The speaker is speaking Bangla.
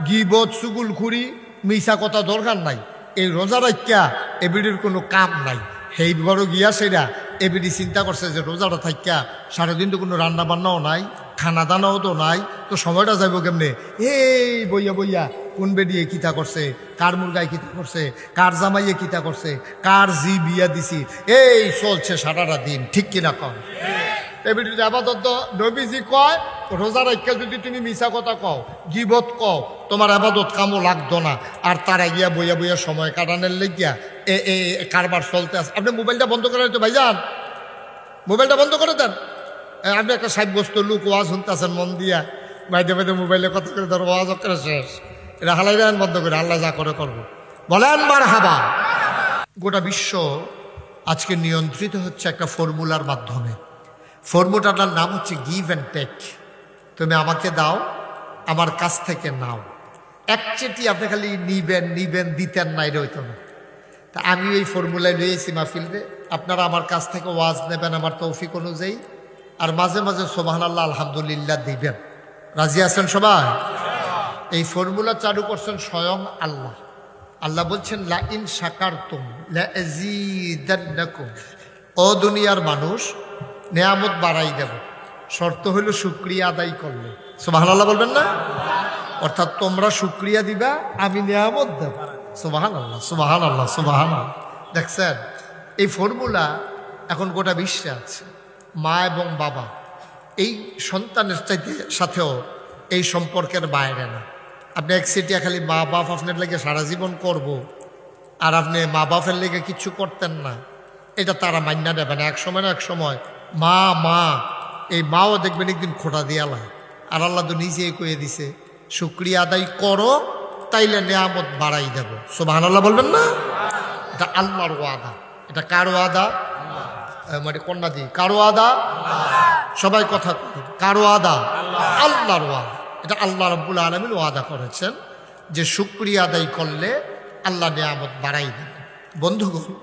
গিবত চুগুলখুরি মিশা কথা দরকার নাই। এই রোজা রাখিয়া এবিডির কোনো কাম নাই। সেই বড় গিয়া সেরা এবিডি চিন্তা করছে যে রোজাটা থাকিয়া সারাদিন তো কোনো রান্না বান্নাও নাই, খানা দানাও তো নাই, তো সময়টা যাইব কেমনে? এই বইয়া বইয়া কোন বেডিয়ে কিতা করছে, কার মুরগায় কিতা করছে, কার জামাইয়ে কিতা করছে, কার জি বিয়া দিছি, এই চলছে সারাটা দিন। ঠিক কিনা কম? এবিডির আবাদত নবীজি কয় রোজা রাখিয়া যদি তুমি মিছা কথা কও, গিবত কও, তোমার আবাদত কামও লাগতো না। আর তারা গিয়া বইয়া বইয়া সময় কাটানোর লেগিয়া এ কারবার চলতে আছে। আপনি মোবাইলটা বন্ধ করে তো ভাইজান, মোবাইলটা বন্ধ করে দেন। আপনি একটা সাব্যস্ত লোক ওয়াজ শুনতেছেন মন দিয়া, বাইদে বাইদে মোবাইলে কথা করে ধর ওয়াজ করে শেষ। এটা হালাই দেন বন্ধ করে, আল্লাহ যা করে করবো। বলেন মারহাবা। গোটা বিশ্ব আজকে নিয়ন্ত্রিত হচ্ছে একটা ফর্মুলার মাধ্যমে। ফর্মুলাটার নাম হচ্ছে গিভ অ্যান্ড টেক। তুমি আমাকে দাও, আমার কাছ থেকে নাও। একচেটি আপনি খালি নিবেন নিবেন, দিতেন না, এটা হইতো না। তা আমি এই ফর্মুলায় রয়েছি মাহফিলরে, আপনারা আমার কাছ থেকে ওয়াজ নেবেন আমার তৌফিক অনুযায়ী, আর মাঝে মাঝে সুবহানাল্লাহ আলহামদুলিল্লাহ দিবেন। রাজি আছেন সবাই? এই ফর্মুলা চালু করছেন স্বয়ং আল্লাহ। আল্লাহ বলছেন লা ইন শাকারতুম লা আযীদান্নাকুম। ও দুনিয়ার মানুষ, নেয়ামত বাড়াই দেব, শর্ত হইল শুকরিয়া আদায় করলে। সুবহানাল্লাহ বলবেন না? অর্থাৎ তোমরা শুকরিয়া দিবা, আমি নেয়ামত দেব। সুবহানাল্লাহ সুবহানাল্লাহ সুবহানাল্লাহ। দেখছেন এই ফর্মুলা এখন গোটা বিশ্বে আছে। মা এবং বাবা এই সন্তানের চাইতে সাথেও এই সম্পর্কের বাইরে না। আপনি এক সিটিয়া খালি মা বাপ আপনার লেগে সারা জীবন করব, আর আপনি মা বাপের লেগে কিছু করতেন না, এটা তারা মান্য নেবে না। এক সময় না এক সময় মা মা এই মাও দেখবেন একদিন খোটা দিয়ালায়। আর আল্লাহ তো নিজেই কয়ে দিছে শুকরিয়া আদায় করো, তাইলে নেয়ামত বাড়াই দেব। সুবহানাল্লাহ বলবেন না? এটা আল্লাহর ওয়াদা। এটা কার ওয়াদা? মানে কন্যা দি কার ওয়াদা? সবাই কথা কার ওয়াদা? আল্লাহর ওয়াদা। এটা আল্লাহ রাব্বুল আলামিন ওয়াদা করেছেন যে শুকরিয়া আদায় করলে আল্লাহ নেয়ামত বাড়াই দেবেন। বন্ধুগণ,